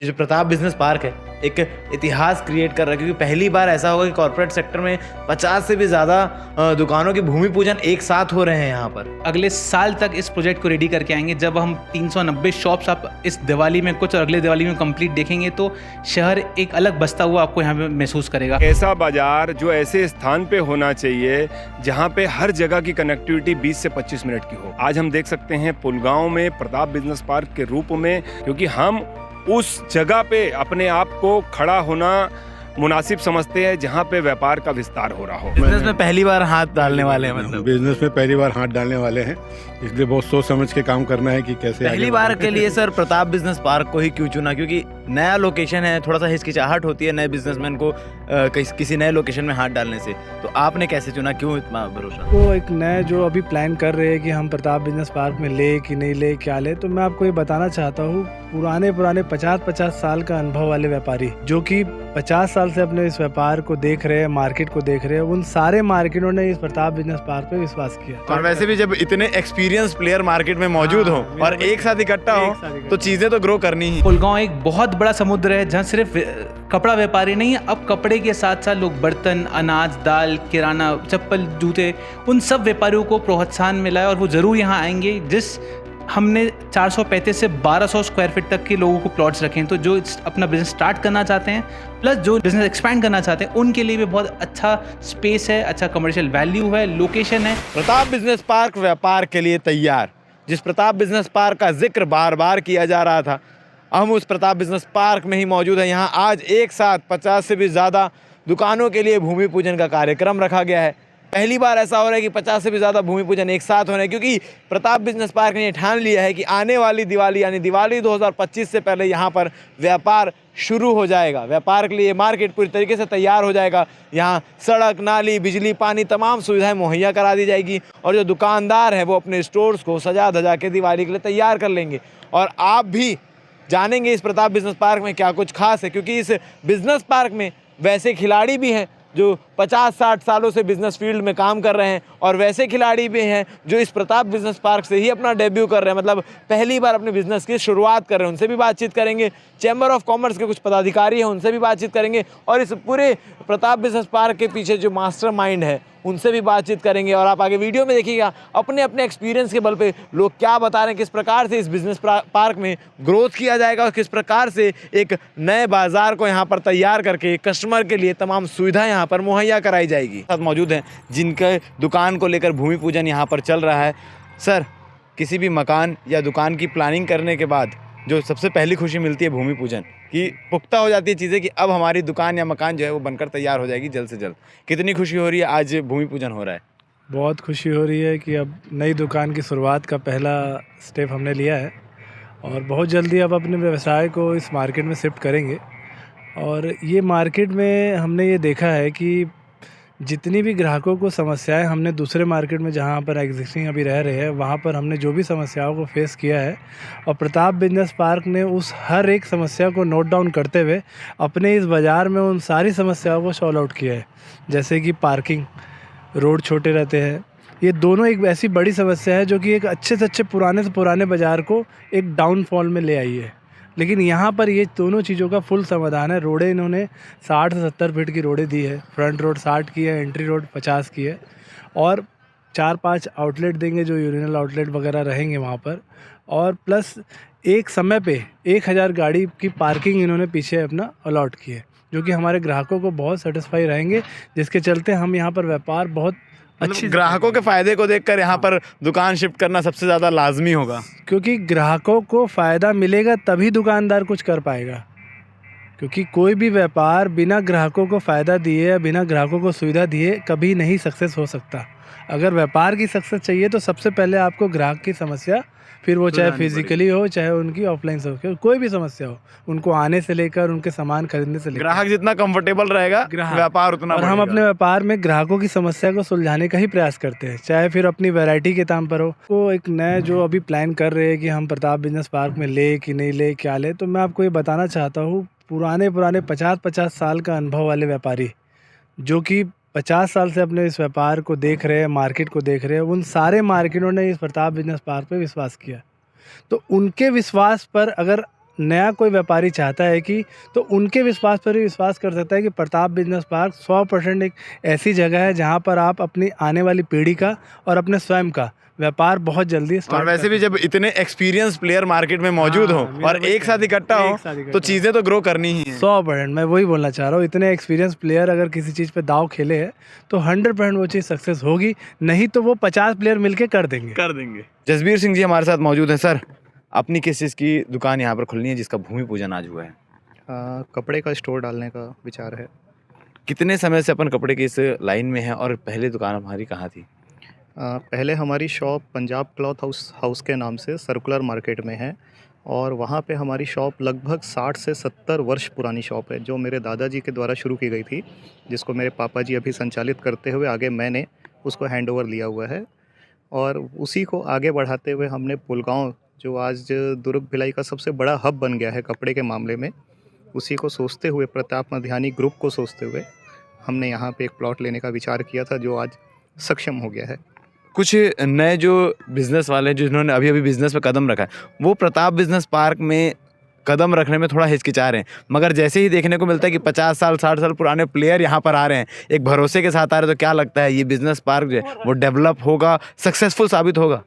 ये जो Pratap business park है एक इतिहास क्रिएट कर रहा है, क्योंकि पहली बार ऐसा होगा कि कॉर्पोरेट सेक्टर में 50 से भी ज़्यादा दुकानों के भूमि पूजन एक साथ हो रहे हैं यहाँ पर। अगले साल तक इस प्रोजेक्ट को रेडी करके आएंगे। जब हम 390 शॉप्स आप इस दिवाली में कुछ और अगले दिवाली में कंप्लीट देखेंगे तो शहर एक अलग बसता हुआ आपको यहाँ पे महसूस करेगा। ऐसा बाजार जो ऐसे स्थान पे होना चाहिए जहाँ पे हर जगह की कनेक्टिविटी 20 से 25 मिनट की हो। आज हम देख सकते हैं पुलगांव में प्रताप बिजनेस पार्क के रूप में, क्योंकि हम उस जगह पे अपने आप को खड़ा होना मुनासिब समझते हैं जहाँ पे व्यापार का विस्तार हो रहा हो। बिजनेस में पहली बार हाथ डालने वाले हैं, मतलब बिजनेस में पहली बार हाथ डालने वाले हैं, इसलिए बहुत सोच समझ के काम करना है कि कैसे पहली बार के लिए सर प्रताप बिजनेस पार्क को ही क्यों चुना? क्योंकि नया लोकेशन है, थोड़ा सा हिचकिचाहट होती है नए बिजनेसमैन को किसी नए लोकेशन में हाथ डालने से, तो आपने कैसे चुना, क्यों इतना भरोसा? वो एक नया जो अभी प्लान कर रहे हैं कि हम प्रताप बिजनेस पार्क में ले कि नहीं ले, क्या ले, तो मैं आपको ये बताना चाहता हूँ, पुराने 50 साल का अनुभव वाले व्यापारी जो कि 50 साल से अपने इस व्यापार को देख रहे हैं, मार्केट को देख रहे हैं, उन सारे मार्केटों ने इस प्रताप बिजनेस पार्क पे विश्वास किया। और वैसे भी जब इतने एक्सपीरियंस प्लेयर मार्केट में मौजूद हो और एक साथ इकट्ठा हो तो चीजें तो ग्रो करनी ही। पुलगांव एक बहुत बड़ा समुद्र है जहाँ सिर्फ कपड़ा व्यापारी नहीं है, अब कपड़े के साथ साथ लोग बर्तन, अनाज, दाल, किराना, चप्पल, जूते, उन सब व्यापारियों को प्रोत्साहन मिला है और वो जरूर यहाँ आएंगे। जिस हमने 435 से 1200 स्क्वायर फीट तक के लोगों को प्लॉट्स रखे हैं, तो जो अपना बिजनेस स्टार्ट करना चाहते हैं प्लस जो बिजनेस एक्सपैंड करना चाहते हैं उनके लिए भी बहुत अच्छा स्पेस है, अच्छा कमर्शियल वैल्यू है, लोकेशन है। प्रताप बिजनेस पार्क व्यापार के लिए तैयार। जिस प्रताप बिजनेस पार्क का जिक्र बार बार किया जा रहा था, हम उस प्रताप बिजनेस पार्क में ही मौजूद हैं। यहाँ आज एक साथ 50 से भी ज़्यादा दुकानों के लिए भूमि पूजन का कार्यक्रम रखा गया है। पहली बार ऐसा हो रहा है कि 50 से भी ज़्यादा भूमि पूजन एक साथ हो रहे हैं, क्योंकि प्रताप बिजनेस पार्क ने ठान लिया है कि आने वाली दिवाली यानी दिवाली 2025 से पहले यहाँ पर व्यापार शुरू हो जाएगा। व्यापार के लिए मार्केट पूरी तरीके से तैयार हो जाएगा। यहाँ सड़क, नाली, बिजली, पानी, तमाम सुविधाएं मुहैया करा दी जाएगी और जो दुकानदार हैं वो अपने स्टोर्स को सजा धजा के दिवाली के लिए तैयार कर लेंगे। और आप भी जानेंगे इस प्रताप बिजनेस पार्क में क्या कुछ खास है, क्योंकि इस बिजनेस पार्क में वैसे खिलाड़ी भी हैं जो 50-60 सालों से बिजनेस फील्ड में काम कर रहे हैं और वैसे खिलाड़ी भी हैं जो इस प्रताप बिजनेस पार्क से ही अपना डेब्यू कर रहे हैं, मतलब पहली बार अपने बिजनेस की शुरुआत कर रहे हैं। उनसे भी बातचीत करेंगे। चैम्बर ऑफ कॉमर्स के कुछ पदाधिकारी हैं, उनसे भी बातचीत करेंगे और इस पूरे प्रताप बिजनेस पार्क के पीछे जो मास्टर माइंड है उनसे भी बातचीत करेंगे। और आप आगे वीडियो में देखिएगा अपने अपने एक्सपीरियंस के बल पे लोग क्या बता रहे हैं, किस प्रकार से इस बिजनेस पार्क में ग्रोथ किया जाएगा और किस प्रकार से एक नए बाजार को यहाँ पर तैयार करके कस्टमर के लिए तमाम सुविधाएं यहाँ पर मुहैया कराई जाएगी। साथ मौजूद हैं जिनके दुकान को लेकर भूमि पूजन यहाँ पर चल रहा है। सर, किसी भी मकान या दुकान की प्लानिंग करने के बाद जो सबसे पहली खुशी मिलती है भूमि पूजन की, पुख्ता हो जाती है चीज़ें कि अब हमारी दुकान या मकान जो है वो बनकर तैयार हो जाएगी जल्द से जल्द। कितनी खुशी हो रही है आज भूमि पूजन हो रहा है? बहुत खुशी हो रही है कि अब नई दुकान की शुरुआत का पहला स्टेप हमने लिया है और बहुत जल्दी अब अपने व्यवसाय को इस मार्केट में शिफ्ट करेंगे। और ये मार्केट में हमने ये देखा है कि जितनी भी ग्राहकों को समस्याएं हमने दूसरे मार्केट में जहां पर एग्जिस्टिंग अभी रह रहे हैं वहां पर हमने जो भी समस्याओं को फेस किया है और प्रताप बिजनेस पार्क ने उस हर एक समस्या को नोट डाउन करते हुए अपने इस बाज़ार में उन सारी समस्याओं को सॉल्व आउट किया है। जैसे कि पार्किंग, रोड छोटे रहते हैं, ये दोनों एक ऐसी बड़ी समस्या है जो कि एक अच्छे से पुराने बाज़ार को एक डाउनफॉल में ले आई है। लेकिन यहाँ पर ये दोनों चीज़ों का फुल समाधान है। रोडें इन्होंने 60 से 70 फीट की रोडें दी है। फ्रंट रोड 60 की है, एंट्री रोड 50 की है और 4-5 आउटलेट देंगे जो यूरिनल आउटलेट वगैरह रहेंगे वहाँ पर। और प्लस एक समय पे 1000 गाड़ी की पार्किंग इन्होंने पीछे अपना अलॉट की है, जो कि हमारे ग्राहकों को बहुत सेटिस्फाई रहेंगे, जिसके चलते हम यहाँ पर व्यापार बहुत अच्छी ग्राहकों के फायदे को देखकर यहाँ पर दुकान शिफ्ट करना सबसे ज़्यादा लाजमी होगा, क्योंकि ग्राहकों को फ़ायदा मिलेगा तभी दुकानदार कुछ कर पाएगा। क्योंकि कोई भी व्यापार बिना ग्राहकों को फ़ायदा दिए या बिना ग्राहकों को सुविधा दिए कभी नहीं सक्सेस हो सकता। अगर व्यापार की सक्सेस चाहिए तो सबसे पहले आपको ग्राहक की समस्या, फिर वो चाहे फिजिकली हो चाहे उनकी ऑफलाइन से हो, कोई भी समस्या हो, उनको आने से लेकर उनके सामान खरीदने से लेकर, ग्राहक जितना कंफर्टेबल रहेगा व्यापार उतना और हम अपने व्यापार में ग्राहकों की समस्या को सुलझाने का ही प्रयास करते हैं, चाहे फिर अपनी वैरायटी के दाम पर हो। तो एक नया जो अभी प्लान कर रहे हैं कि हम प्रताप बिजनेस पार्क में ले कि नहीं ले, क्या ले, तो मैं आपको ये बताना चाहता हूँ, पुराने 50 साल का अनुभव वाले व्यापारी जो कि 50 साल से अपने इस व्यापार को देख रहे हैं, मार्केट को देख रहे हैं, उन सारे मार्केटों ने इस प्रताप बिजनेस पार्क पे विश्वास किया। तो उनके विश्वास पर अगर नया कोई व्यापारी चाहता है कि तो उनके विश्वास पर ही विश्वास कर सकता है कि प्रताप बिजनेस पार्क 100% एक ऐसी जगह है जहाँ पर आप अपनी आने वाली पीढ़ी का और अपने स्वयं का व्यापार बहुत जल्दी और स्टार्ट वैसे भी जब इतने एक्सपीरियंस प्लेयर मार्केट में मौजूद हाँ, हो मेरा और वही एक साथ इकट्ठा हो एक साथ इकट्ठा तो हो। चीज़ें तो ग्रो करनी ही है। 100% मैं वही बोलना चाह रहा हूँ, इतने एक्सपीरियंस प्लेयर अगर किसी चीज़ पे दाव खेले हैं तो 100% वो चीज़ सक्सेस होगी, नहीं तो वो 50 प्लेयर मिलके कर देंगे। जसबीर सिंह जी हमारे साथ मौजूद हैं। सर, अपनी किस चीज़ की दुकान यहाँ पर खुलनी है जिसका भूमि पूजन आज हुआ है? कपड़े का स्टोर डालने का विचार है। कितने समय से अपन कपड़े की इस लाइन में है और पहले दुकान हमारी कहाँ थी? पहले हमारी शॉप पंजाब क्लॉथ हाउस के नाम से सर्कुलर मार्केट में है और वहाँ पे हमारी शॉप लगभग 60 से 70 वर्ष पुरानी शॉप है, जो मेरे दादाजी के द्वारा शुरू की गई थी, जिसको मेरे पापा जी अभी संचालित करते हुए आगे मैंने उसको हैंड ओवर लिया हुआ है। और उसी को आगे बढ़ाते हुए हमने पुलगांव, जो आज दुर्ग भिलाई का सबसे बड़ा हब बन गया है कपड़े के मामले में, उसी को सोचते हुए, प्रताप मधियानी ग्रुप को सोचते हुए हमने यहाँ पे एक प्लॉट लेने का विचार किया था, जो आज सक्षम हो गया है। कुछ नए जो बिजनेस वाले जिन्होंने अभी अभी बिजनेस पे कदम रखा है वो प्रताप बिजनेस पार्क में कदम रखने में थोड़ा हिचकिचा रहे हैं, मगर जैसे ही देखने को मिलता है कि 50 साल 60 साल पुराने प्लेयर यहाँ पर आ रहे हैं, एक भरोसे के साथ आ रहे हैं, तो क्या लगता है ये बिजनेस पार्क जो है वो डेवलप होगा, सक्सेसफुल साबित होगा?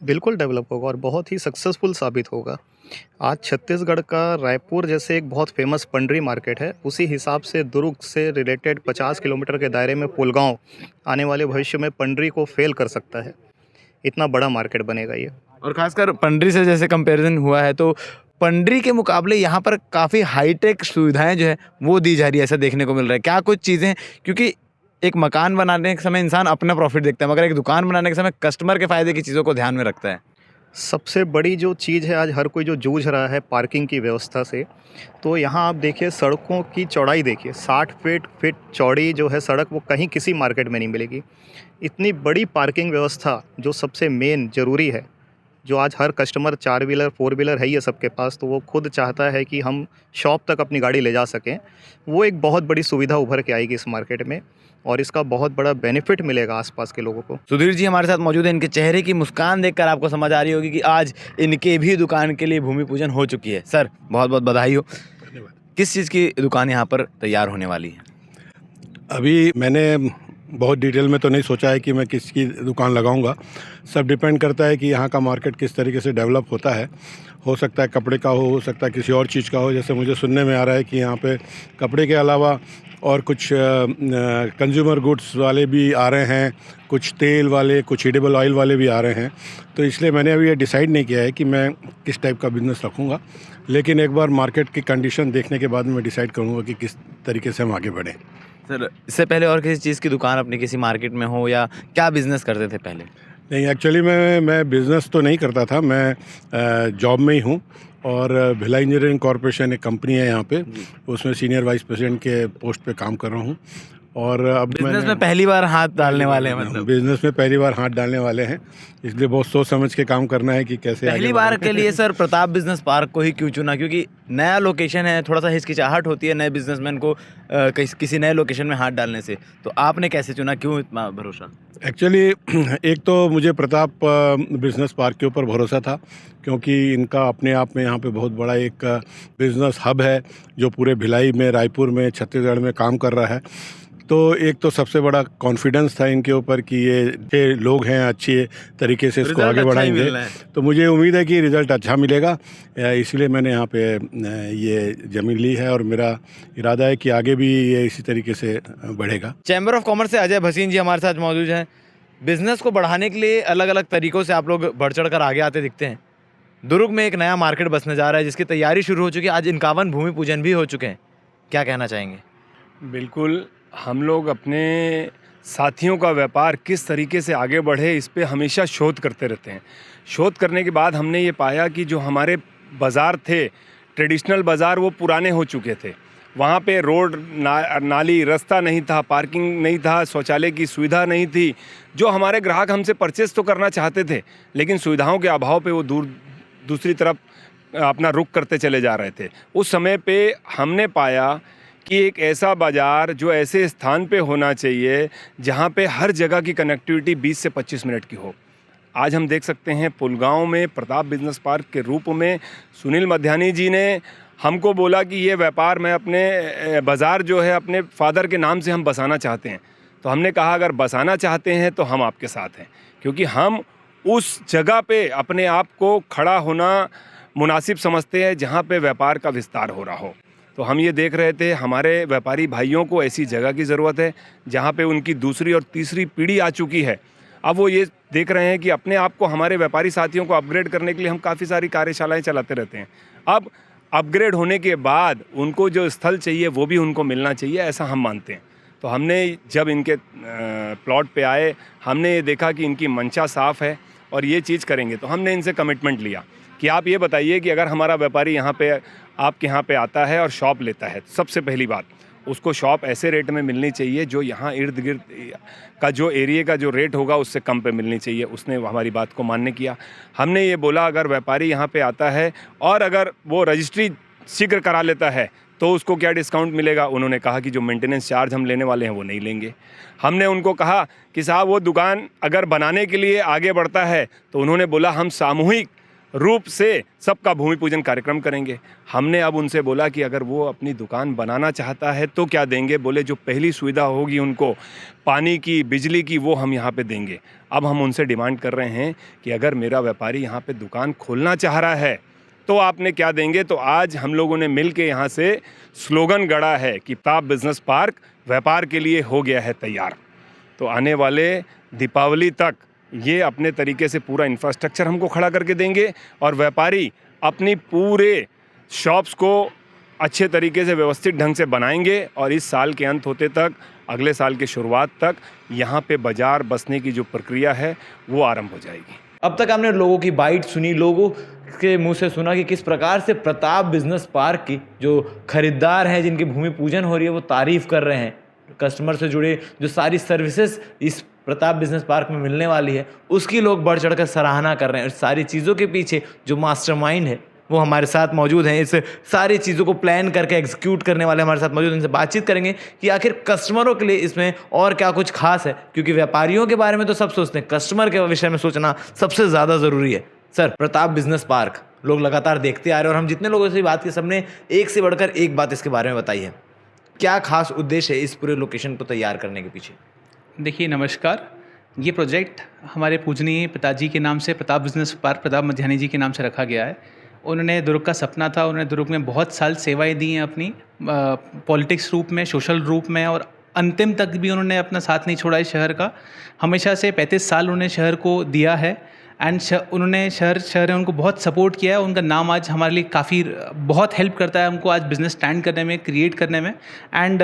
बिल्कुल डेवलप होगा और बहुत ही सक्सेसफुल साबित होगा। आज छत्तीसगढ़ का रायपुर जैसे एक बहुत फेमस पंडरी मार्केट है, उसी हिसाब से दुर्ग से रिलेटेड 50 किलोमीटर के दायरे में पुलगांव आने वाले भविष्य में पंडरी को फेल कर सकता है। इतना बड़ा मार्केट बनेगा ये। और खासकर पंडरी से जैसे कंपैरिजन हुआ है तो पंडरी के मुकाबले यहाँ पर काफ़ी हाईटेक सुविधाएं जो है वो दी जा रही है, ऐसा देखने को मिल रहा है। क्या कुछ चीज़ें, क्योंकि एक मकान बनाने के समय इंसान अपना प्रॉफिट देखता है, मगर एक दुकान बनाने के समय कस्टमर के फ़ायदे की चीज़ों को ध्यान में रखता है। सबसे बड़ी जो चीज़ है, आज हर कोई जो जूझ रहा है पार्किंग की व्यवस्था से, तो यहाँ आप देखिए सड़कों की चौड़ाई देखिए, 60 फीट चौड़ी जो है सड़क, वो कहीं किसी मार्केट में नहीं मिलेगी। इतनी बड़ी पार्किंग व्यवस्था जो सबसे मेन ज़रूरी है, जो आज हर कस्टमर 4 व्हीलर 4 व्हीलर है ये सबके पास, तो वो खुद चाहता है कि हम शॉप तक अपनी गाड़ी ले जा सकें। वो एक बहुत बड़ी सुविधा उभर के आएगी इस मार्केट में और इसका बहुत बड़ा बेनिफिट मिलेगा आसपास के लोगों को। सुधीर जी हमारे साथ मौजूद हैं। इनके चेहरे की मुस्कान देखकर आपको समझ आ रही होगी कि आज इनके भी दुकान के लिए भूमि पूजन हो चुकी है। सर, बहुत बहुत बधाई हो। किस चीज़ की दुकान यहाँ पर तैयार होने वाली है? अभी मैंने बहुत डिटेल में तो नहीं सोचा है कि मैं किसकी दुकान लगाऊंगा। सब डिपेंड करता है कि यहाँ का मार्केट किस तरीके से डेवलप होता है। हो सकता है कपड़े का हो सकता है किसी और चीज़ का हो। जैसे मुझे सुनने में आ रहा है कि यहाँ पे कपड़े के अलावा और कुछ कंज्यूमर गुड्स वाले भी आ रहे हैं, कुछ तेल वाले, कुछ एडिबल ऑयल वाले भी आ रहे हैं। तो इसलिए मैंने अभी ये डिसाइड नहीं किया है कि मैं किस टाइप का बिज़नेस रखूँगा, लेकिन एक बार मार्केट की कंडीशन देखने के बाद मैं डिसाइड करूँगा कि किस तरीके से हम आगे बढ़ें। सर, इससे पहले और किसी चीज़ की दुकान अपनी किसी मार्केट में हो या क्या बिजनेस करते थे पहले? नहीं, एक्चुअली मैं बिज़नेस तो नहीं करता था। मैं जॉब में ही हूँ और भिलाई इंजीनियरिंग कॉरपोरेशन एक कंपनी है यहाँ पे, उसमें सीनियर वाइस प्रेसिडेंट के पोस्ट पे काम कर रहा हूँ। और अब बिजनेस में पहली बार हाथ डालने वाले हैं, मतलब बिजनेस में पहली बार हाथ डालने वाले हैं, इसलिए बहुत सोच समझ के काम करना है कि कैसे पहली आगे बार बढ़ें। के लिए सर प्रताप बिजनेस पार्क को ही क्यों चुना? क्योंकि नया लोकेशन है, थोड़ा सा हिचकिचाहट होती है नए बिजनेसमैन को किसी नए लोकेशन में हाथ डालने से, तो आपने कैसे चुना, क्यों इतना भरोसा? एक्चुअली एक तो मुझे प्रताप बिजनेस पार्क के ऊपर भरोसा था, क्योंकि इनका अपने आप में यहाँ पे बहुत बड़ा एक बिजनेस हब है जो पूरे भिलाई में, रायपुर में, छत्तीसगढ़ में काम कर रहा है। तो एक तो सबसे बड़ा कॉन्फिडेंस था इनके ऊपर कि ये लोग हैं, अच्छे तरीके से इसको आगे बढ़ाएंगे। तो मुझे उम्मीद है कि रिज़ल्ट अच्छा मिलेगा, इसलिए मैंने यहाँ पे ये ज़मीन ली है और मेरा इरादा है कि आगे भी ये इसी तरीके से बढ़ेगा। चैम्बर ऑफ कॉमर्स से अजय भसीन जी हमारे साथ मौजूद हैं। बिजनेस को बढ़ाने के लिए अलग अलग तरीक़ों से आप लोग बढ़ चढ़ कर आगे आते दिखते हैं। दुर्ग में एक नया मार्केट बसने जा रहा है जिसकी तैयारी शुरू हो चुकी है, आज 51 भूमि पूजन भी हो चुके हैं, क्या कहना चाहेंगे? बिल्कुल, हम लोग अपने साथियों का व्यापार किस तरीके से आगे बढ़े इस पे हमेशा शोध करते रहते हैं। शोध करने के बाद हमने ये पाया कि जो हमारे बाज़ार थे, ट्रेडिशनल बाज़ार, वो पुराने हो चुके थे। वहाँ पे रोड नाली रास्ता नहीं था, पार्किंग नहीं था, शौचालय की सुविधा नहीं थी। जो हमारे ग्राहक हमसे परचेस तो करना चाहते थे, लेकिन सुविधाओं के अभाव पे वो दूसरी तरफ अपना रुख करते चले जा रहे थे। उस समय पे हमने पाया कि एक ऐसा बाज़ार जो ऐसे स्थान पे होना चाहिए जहाँ पे हर जगह की कनेक्टिविटी 20 से 25 मिनट की हो। आज हम देख सकते हैं पुलगांव में प्रताप बिजनेस पार्क के रूप में सुनील मध्यानी जी ने हमको बोला कि ये व्यापार मैं अपने बाज़ार जो है अपने फादर के नाम से हम बसाना चाहते हैं। तो हमने कहा अगर बसाना चाहते हैं तो हम आपके साथ हैं, क्योंकि हम उस जगह पे अपने आप को खड़ा होना मुनासिब समझते हैं जहाँ पे व्यापार का विस्तार हो रहा हो। तो हम ये देख रहे थे हमारे व्यापारी भाइयों को ऐसी जगह की ज़रूरत है जहाँ पे उनकी दूसरी और तीसरी पीढ़ी आ चुकी है। अब वो ये देख रहे हैं कि अपने आप को, हमारे व्यापारी साथियों को अपग्रेड करने के लिए हम काफ़ी सारी कार्यशालाएं चलाते रहते हैं। अब अपग्रेड होने के बाद उनको जो स्थल चाहिए वो भी उनको मिलना चाहिए, ऐसा हम मानते हैं। तो हमने जब इनके प्लॉट पे आए, हमने ये देखा कि इनकी मंशा साफ़ है और ये चीज़ करेंगे। तो हमने इनसे कमिटमेंट लिया कि आप ये बताइए कि अगर हमारा व्यापारी यहाँ पे आपके यहाँ पे आता है और शॉप लेता है, सबसे पहली बात उसको शॉप ऐसे रेट में मिलनी चाहिए जो यहाँ इर्द गिर्द का जो एरिया का जो रेट होगा उससे कम पे मिलनी चाहिए। उसने हमारी बात को मान्य किया। हमने ये बोला अगर व्यापारी यहाँ पे आता है और अगर वो रजिस्ट्री शीघ्र करा लेता है तो उसको क्या डिस्काउंट मिलेगा। उन्होंने कहा कि जो मेंटेनेंस चार्ज हम लेने वाले हैं वो नहीं लेंगे। हमने उनको कहा कि साहब वो दुकान अगर बनाने के लिए आगे बढ़ता है तो उन्होंने बोला हम सामूहिक रूप से सबका भूमि पूजन कार्यक्रम करेंगे। हमने अब उनसे बोला कि अगर वो अपनी दुकान बनाना चाहता है तो क्या देंगे। बोले जो पहली सुविधा होगी उनको पानी की, बिजली की, वो हम यहाँ पे देंगे। अब हम उनसे डिमांड कर रहे हैं कि अगर मेरा व्यापारी यहाँ पे दुकान खोलना चाह रहा है तो आपने क्या देंगे। तो आज हम लोगों ने मिल के यहाँ से स्लोगन गढ़ा है कि प्रताप बिजनेस पार्क व्यापार के लिए हो गया है तैयार। तो आने वाले दीपावली तक ये अपने तरीके से पूरा इंफ्रास्ट्रक्चर हमको खड़ा करके देंगे और व्यापारी अपनी पूरे शॉप्स को अच्छे तरीके से व्यवस्थित ढंग से बनाएंगे और इस साल के अंत होते तक, अगले साल की शुरुआत तक यहाँ पे बाज़ार बसने की जो प्रक्रिया है वो आरंभ हो जाएगी। अब तक हमने लोगों की बाइट सुनी, लोगों के मुंह से सुना कि किस प्रकार से प्रताप बिजनेस पार्क की जो खरीदार हैं, जिनकी भूमि पूजन हो रही है, वो तारीफ़ कर रहे हैं। कस्टमर से जुड़े जो सारी सर्विसेज इस प्रताप बिजनेस पार्क में मिलने वाली है उसकी लोग बढ़ चढ़ कर सराहना कर रहे हैं। और सारी चीज़ों के पीछे जो मास्टरमाइंड है वो हमारे साथ मौजूद हैं। इस सारी चीज़ों को प्लान करके एग्जीक्यूट करने वाले हमारे साथ मौजूद हैं। इनसे बातचीत करेंगे कि आखिर कस्टमरों के लिए इसमें और क्या कुछ खास है, क्योंकि व्यापारियों के बारे में तो सब सोचते हैं, कस्टमर के विषय में सोचना सबसे ज़्यादा ज़रूरी है। सर, प्रताप बिजनेस पार्क लोग लगातार देखते आ रहे हैं और हम जितने लोगों से बात की सबने एक से बढ़कर एक बात इसके बारे में बताई है। क्या खास उद्देश्य है इस पूरे लोकेशन को तैयार करने के पीछे? देखिए, नमस्कार। ये प्रोजेक्ट हमारे पूजनीय पिताजी के नाम से, प्रताप बिजनेस पार्क प्रताप मध्यानी जी के नाम से रखा गया है। उन्होंने दुर्ग का सपना था, उन्होंने दुर्ग में बहुत साल सेवाएं दी हैं अपनी, पॉलिटिक्स रूप में, सोशल रूप में, और अंतिम तक भी उन्होंने अपना साथ नहीं छोड़ा इस शहर का। हमेशा से 35 साल उन्होंने शहर को दिया है एंड उन्होंने शहर ने उनको बहुत सपोर्ट किया है। उनका नाम आज हमारे लिए काफ़ी बहुत हेल्प करता है हमको आज बिज़नेस स्टैंड करने में, क्रिएट करने में। एंड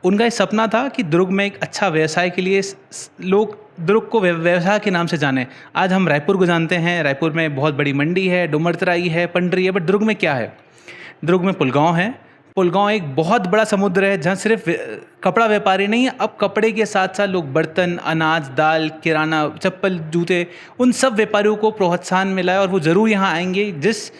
उनका ये सपना था कि दुर्ग में एक अच्छा व्यवसाय के लिए लोग दुर्ग को व्यवसाय के नाम से जाने। आज हम रायपुर को जानते हैं, रायपुर में बहुत बड़ी मंडी है, डुमरतराई है, पंडरी है, बट दुर्ग में क्या है? दुर्ग में पुलगांव है। पुलगांव एक बहुत बड़ा समुद्र है जहाँ सिर्फ कपड़ा व्यापारी नहीं है, अब कपड़े के साथ साथ लोग बर्तन, अनाज, दाल, किराना, चप्पल, जूते, उन सब व्यापारियों को प्रोत्साहन मिला है और वो ज़रूर यहाँ आएंगे। जिस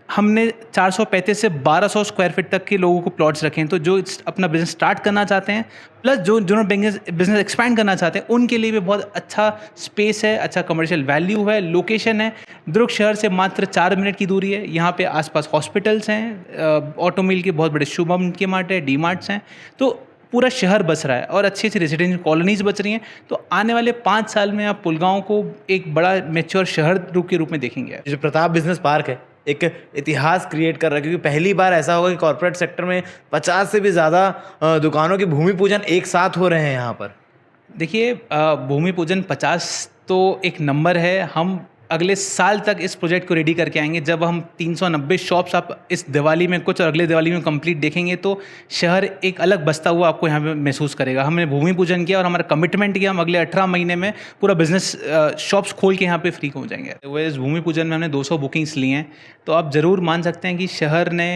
हमने 435 से 1200 स्क्वायर फीट तक के लोगों को प्लॉट्स रखे हैं, तो जो अपना बिज़नेस स्टार्ट करना चाहते हैं प्लस जो बिज़नेस एक्सपैंड करना चाहते हैं उनके लिए भी बहुत अच्छा स्पेस है, अच्छा कमर्शियल वैल्यू है, लोकेशन है। दुर्ग शहर से मात्र 4 मिनट की दूरी है। यहाँ पे आसपास हॉस्पिटल्स हैं, ऑटो मिल के बहुत बड़े शुभम के मार्ट है, डी मार्ट्स हैं, तो पूरा शहर बस रहा है और अच्छी अच्छी रेजिडेंशियल कॉलोनीज बच रही हैं। तो आने वाले 5 साल में आप पुलगांव को एक बड़ा मैच्योर शहर के रूप में देखेंगे। जो प्रताप बिजनेस पार्क है एक इतिहास क्रिएट कर रहा है, क्योंकि पहली बार ऐसा होगा कि कॉर्पोरेट सेक्टर में 50 से भी ज़्यादा दुकानों की भूमि पूजन एक साथ हो रहे हैं यहाँ पर। देखिए, भूमि पूजन 50 तो एक नंबर है। हम अगले साल तक इस प्रोजेक्ट को रेडी करके आएंगे। जब हम 390 शॉप्स आप इस दिवाली में, कुछ और अगले दिवाली में कंप्लीट देखेंगे तो शहर एक अलग बसता हुआ आपको यहाँ पे महसूस करेगा। हमने भूमि पूजन किया और हमारा कमिटमेंट किया, हम अगले 18 महीने में पूरा बिजनेस शॉप्स खोल के यहाँ पे फ्री हो जाएंगे। वो इस भूमि पूजन में हमने 200 बुकिंग्स ली हैं, तो आप ज़रूर मान सकते हैं कि शहर ने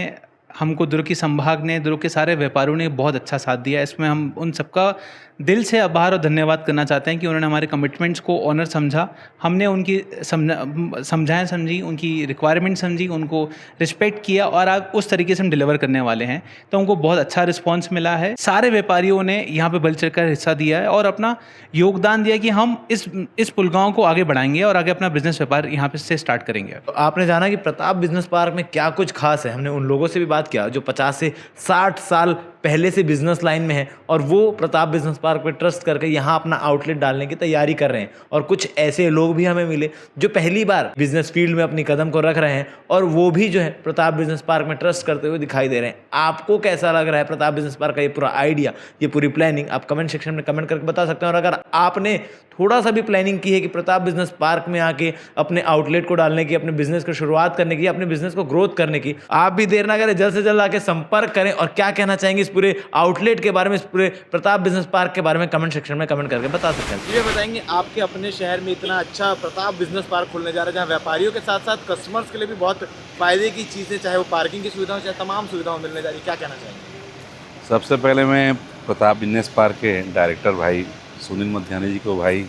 हमको दुर्ग की संभाग ने, दुर्ग के सारे व्यापारियों ने बहुत अच्छा साथ दिया। इसमें हम उन सबका दिल से आभार और धन्यवाद करना चाहते हैं कि उन्होंने हमारे कमिटमेंट्स को ऑनर समझा, हमने उनकी समझाएं समझी, उनकी रिक्वायरमेंट समझी, उनको रिस्पेक्ट किया और आज उस तरीके से हम डिलीवर करने वाले हैं। तो हमको बहुत अच्छा रिस्पॉन्स मिला है। सारे व्यापारियों ने यहाँ पे बढ़ चढ़ कर हिस्सा दिया है और अपना योगदान दिया कि हम इस पुलगांव को आगे बढ़ाएंगे और आगे अपना बिजनेस व्यापार यहाँ पे से स्टार्ट करेंगे। तो आपने जाना कि प्रताप बिजनेस पार्क में क्या कुछ खास है। हमने उन लोगों से भी बात किया जो 50 से 60 साल पहले से बिजनेस लाइन में है और वो प्रताप बिजनेस पार्क पे ट्रस्ट करके यहाँ अपना आउटलेट डालने की तैयारी कर रहे हैं। और कुछ ऐसे लोग भी हमें मिले जो पहली बार बिजनेस फील्ड में अपनी कदम को रख रहे हैं और वो भी जो है प्रताप बिजनेस पार्क में ट्रस्ट करते हुए दिखाई दे रहे हैं। आपको कैसा लग रहा है प्रताप बिजनेस पार्क का ये पूरा आइडिया, ये पूरी प्लानिंग? आप कमेंट सेक्शन में कमेंट करके बता सकते हैं। और अगर आपने थोड़ा सा भी प्लानिंग की है कि प्रताप बिजनेस पार्क में आके अपने आउटलेट को डालने की, अपने बिजनेस को शुरुआत करने की, अपने बिजनेस को ग्रोथ करने की, आप भी देर ना करें, जल्द से जल्द आके संपर्क करें। और क्या कहना चाहेंगे इस पूरे आउटलेट के बारे में, इस पूरे प्रताप बिजनेस पार्क के बारे में कमेंट सेक्शन में कमेंट करके बता सकते हैं। ये बताएंगे आपके अपने शहर में इतना अच्छा प्रताप बिजनेस पार्क खुलने जा रहा है जहाँ व्यापारियों के साथ साथ कस्टमर्स के लिए भी बहुत फायदे की चीज़ें, चाहे वो पार्किंग की सुविधा हो चाहे तमाम सुविधाएं मिलने जा रही है, क्या कहना चाहेंगे? सबसे पहले मैं प्रताप बिजनेस पार्क के डायरेक्टर भाई सुनील मध्यानी जी को, भाई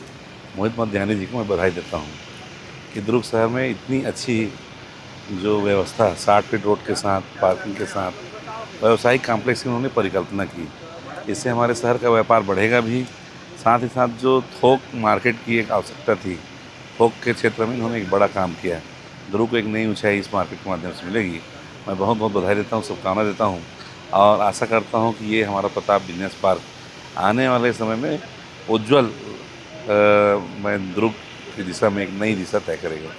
मोहित मध्यानी जी को मैं बधाई देता हूँ कि दुर्ग शहर में इतनी अच्छी जो व्यवस्था 60 फीट रोड के साथ, पार्किंग के साथ व्यावसायिक कॉम्प्लेक्स की उन्होंने परिकल्पना की। इससे हमारे शहर का व्यापार बढ़ेगा भी, साथ ही साथ जो थोक मार्केट की एक आवश्यकता थी, थोक के क्षेत्र में इन्होंने एक बड़ा काम किया है। दुर्ग को एक नई ऊंचाई इस मार्केट के माध्यम से मिलेगी। मैं बहुत बहुत बधाई देता हूँ, शुभकामना देता हूँ और आशा करता हूँ कि ये हमारा प्रताप बिजनेस पार्क आने वाले समय में उज्ज्वल मैं दुर्ग की दिशा में एक नई दिशा तय करेगा।